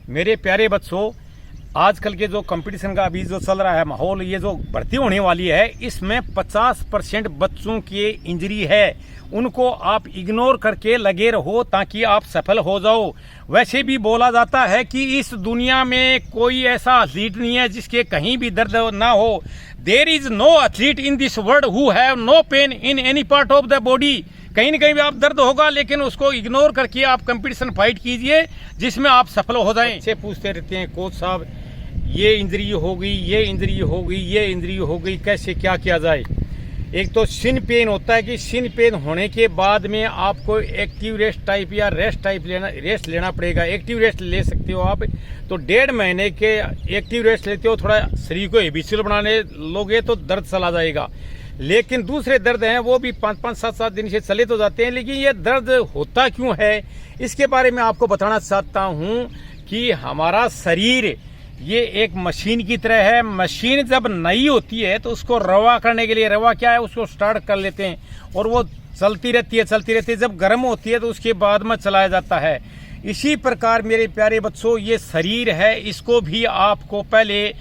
मेरे प्यारे बच्चों, आजकल के जो कंपटीशन का अभी जो चल रहा है माहौल, ये जो भर्ती होने वाली है, इसमें 50% बच्चों की इंजरी है। उनको आप इग्नोर करके लगे रहो ताकि आप सफल हो जाओ। वैसे भी बोला जाता है कि इस दुनिया में कोई ऐसा एथलीट नहीं है जिसके कहीं भी दर्द ना हो। There is no athlete in this world who have no pain in any part of the body. कहीं ना कहीं भी आप दर्द होगा, लेकिन उसको इग्नोर करके आप कंपटीशन फाइट कीजिए जिसमें आप सफल हो जाएं। अच्छे पूछते रहते हैं कोच साहब, ये इंजरी हो गई, ये इंजरी हो गई, ये इंजरी हो गई, कैसे क्या किया जाए। एक तो शिन पेन होता है कि शिन पेन होने के बाद में आपको एक्टिव रेस्ट टाइप या रेस्ट लेना पड़ेगा। एक्टिव रेस्ट ले सकते हो आप, तो 1.5 महीने के एक्टिव रेस्ट लेते हो, थोड़ा शरीर को हैबिचुअल बनाने लोगे तो दर्द चला जाएगा। लेकिन दूसरे दर्द हैं वो भी 5-5, 7-7 दिन से चले तो जाते हैं, लेकिन ये दर्द होता क्यों है इसके बारे में आपको बताना चाहता हूँ कि हमारा शरीर ये एक मशीन की तरह है। मशीन जब नई होती है तो उसको रवा करने के लिए, रवा क्या है, उसको स्टार्ट कर लेते हैं और वो चलती रहती है। जब गर्म होती है तो उसके बाद में चलाया जाता है। इसी प्रकार मेरे प्यारे बच्चों, ये शरीर है, इसको भी आपको पहले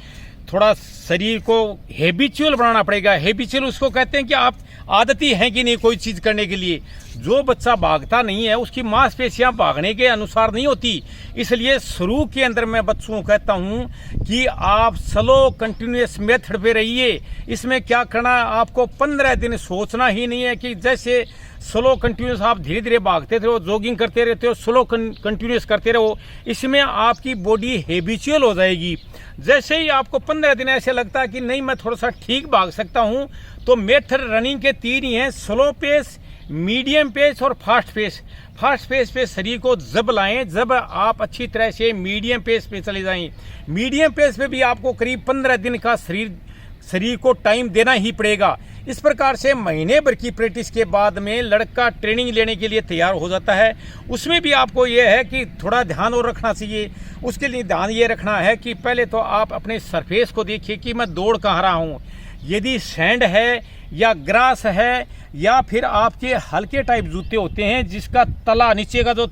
थोड़ा शरीर को हैबिचुअल बनाना पड़ेगा। हैबिचुअल उसको कहते हैं कि आप आदती हैं कि नहीं कोई चीज़ करने के लिए। जो बच्चा भागता नहीं है उसकी मांसपेशियां भागने के अनुसार नहीं होती। इसलिए शुरू के अंदर मैं बच्चों को कहता हूं कि आप स्लो कंटिन्यूस मेथड पे रहिए। इसमें क्या करना है, आपको 15 दिन सोचना ही नहीं है कि जैसे स्लो कंटिन्यूस आप धीरे धीरे भागते थे, जॉगिंग करते रहते हो, स्लो कंटिन्यूस करते रहो। इसमें आपकी बॉडी हैबिचुअल हो जाएगी। जैसे ही आपको 15 दिन ऐसे लगता है कि नहीं मैं थोड़ा सा ठीक भाग सकता हूं, तो मेथड रनिंग के 3 ही हैं, स्लो पेस, मीडियम पेस और फास्ट पेस। फास्ट पेस पे शरीर को जब लाएं जब आप अच्छी तरह से मीडियम पेस पे चले जाएं। मीडियम पेस पे भी आपको करीब 15 दिन का शरीर को टाइम देना ही पड़ेगा। इस प्रकार से महीने भर की प्रैक्टिस के बाद में लड़का ट्रेनिंग लेने के लिए तैयार हो जाता है। उसमें भी आपको ये है कि थोड़ा ध्यान और रखना चाहिए। उसके लिए ध्यान ये रखना है कि पहले तो आप अपने सरफेस को देखिए कि मैं दौड़ कहाँ रहा हूँ। यदि सैंड है या ग्रास है या फिर आपके हल्के टाइप जूते होते हैं जिसका तला, नीचे का जो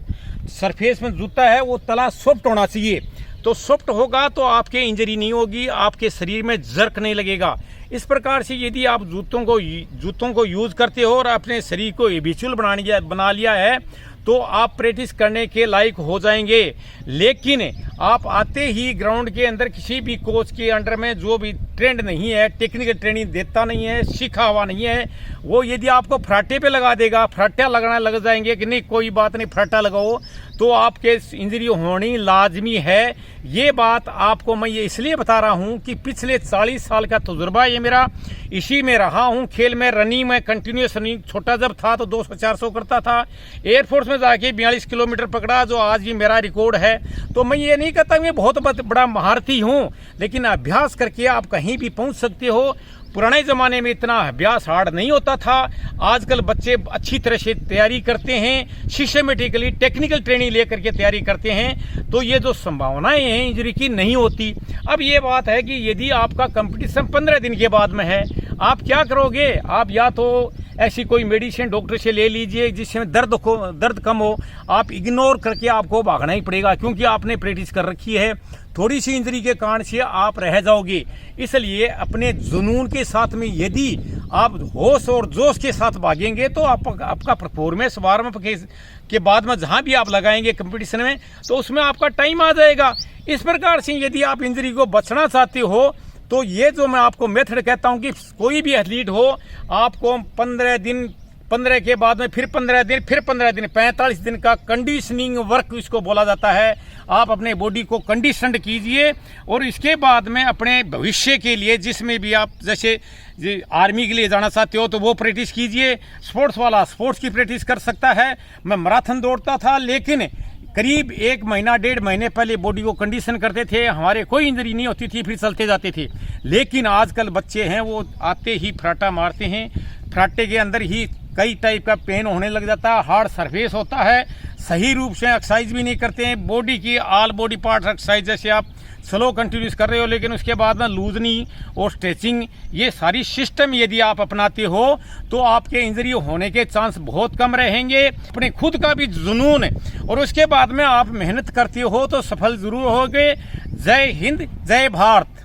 सरफेस में जूता है वो तला सॉफ्ट होना चाहिए। तो सॉफ्ट होगा तो आपके इंजरी नहीं होगी, आपके शरीर में जर्क नहीं लगेगा। इस प्रकार से यदि आप जूतों को यूज करते हो और अपने शरीर को हैबिचुअल बना लिया है तो आप प्रैक्टिस करने के लायक हो जाएंगे। लेकिन आप आते ही ग्राउंड के अंदर किसी भी कोच के अंडर में जो भी ट्रेंड नहीं है, टेक्निकल ट्रेनिंग देता नहीं है, सीखा हुआ नहीं है, वो यदि आपको फराटे पे लगा देगा, फराटा लगाना लग जाएंगे कि नहीं कोई बात नहीं फराटा लगाओ, तो आपके इंजरी होनी लाजमी है। ये बात आपको मैं ये इसलिए बता रहा हूँ कि पिछले 40 साल का तजुर्बा ये मेरा, इसी में रहा हूँ। खेल में रनिंग में कंटिन्यूस रनिंग, छोटा जब था तो 200-400 करता था, एयरफोर्स में जाके 42 किलोमीटर पकड़ा जो आज भी मेरा रिकॉर्ड है। तो मैं ये नहीं कहता मैं बहुत बड़ा महारथी हूँ, लेकिन अभ्यास करके आप कहीं भी पहुँच सकते हो। पुराने ज़माने में इतना अभ्यास हार्ड नहीं होता था। आजकल बच्चे अच्छी तरह से तैयारी करते हैं, सिस्टमेटिकली टेक्निकल ट्रेनिंग लेकर के तैयारी करते हैं, तो ये जो संभावनाएं हैं इंजरी की नहीं होती। अब ये बात है कि यदि आपका कंपटीशन 15 दिन के बाद में है, आप क्या करोगे? आप या तो ऐसी कोई मेडिसिन डॉक्टर से ले लीजिए जिसमें दर्द कम हो। आप इग्नोर करके आपको भागना ही पड़ेगा क्योंकि आपने प्रैक्टिस कर रखी है। थोड़ी सी इंजरी के कारण से आप रह जाओगे। इसलिए अपने जुनून के साथ में यदि आप होश और जोश के साथ भागेंगे तो आपका परफॉर्मेंस वार्म के बाद में जहां भी आप लगाएंगे कंपटीशन में तो उसमें आपका टाइम आ जाएगा। इस प्रकार से यदि आप इंजरी को बचना चाहते हो तो ये जो मैं आपको मेथड कहता हूं कि कोई भी एथलीट हो, आपको 15 दिन, 15 के बाद में फिर 15 दिन, फिर 15 दिन, 45 दिन का कंडीशनिंग वर्क इसको बोला जाता है। आप अपने बॉडी को कंडीशनड कीजिए और इसके बाद में अपने भविष्य के लिए जिसमें भी आप जैसे आर्मी के लिए जाना चाहते हो तो वो प्रैक्टिस कीजिए। स्पोर्ट्स वाला स्पोर्ट्स की प्रैक्टिस कर सकता है। मैं मैराथन दौड़ता था, लेकिन करीब 1 महीना 1.5 महीने पहले बॉडी को कंडीशन करते थे, हमारे कोई इंजरी नहीं होती थी, फिर चलते जाते थे। लेकिन आजकल बच्चे हैं वो आते ही फराटा मारते हैं, फराटे के अंदर ही कई टाइप का पेन होने लग जाता है, हार्ड सरफेस होता है, सही रूप से एक्सरसाइज भी नहीं करते हैं। बॉडी की ऑल बॉडी पार्ट एक्सरसाइज जैसे आप स्लो कंटिन्यूस कर रहे हो, लेकिन उसके बाद में लूजनी और स्ट्रेचिंग, ये सारी सिस्टम यदि आप अपनाते हो तो आपके इंजरी होने के चांस बहुत कम रहेंगे। अपने खुद का भी जुनून और उसके बाद में आप मेहनत करते हो तो सफल जरूर होगे। जय हिंद, जय भारत।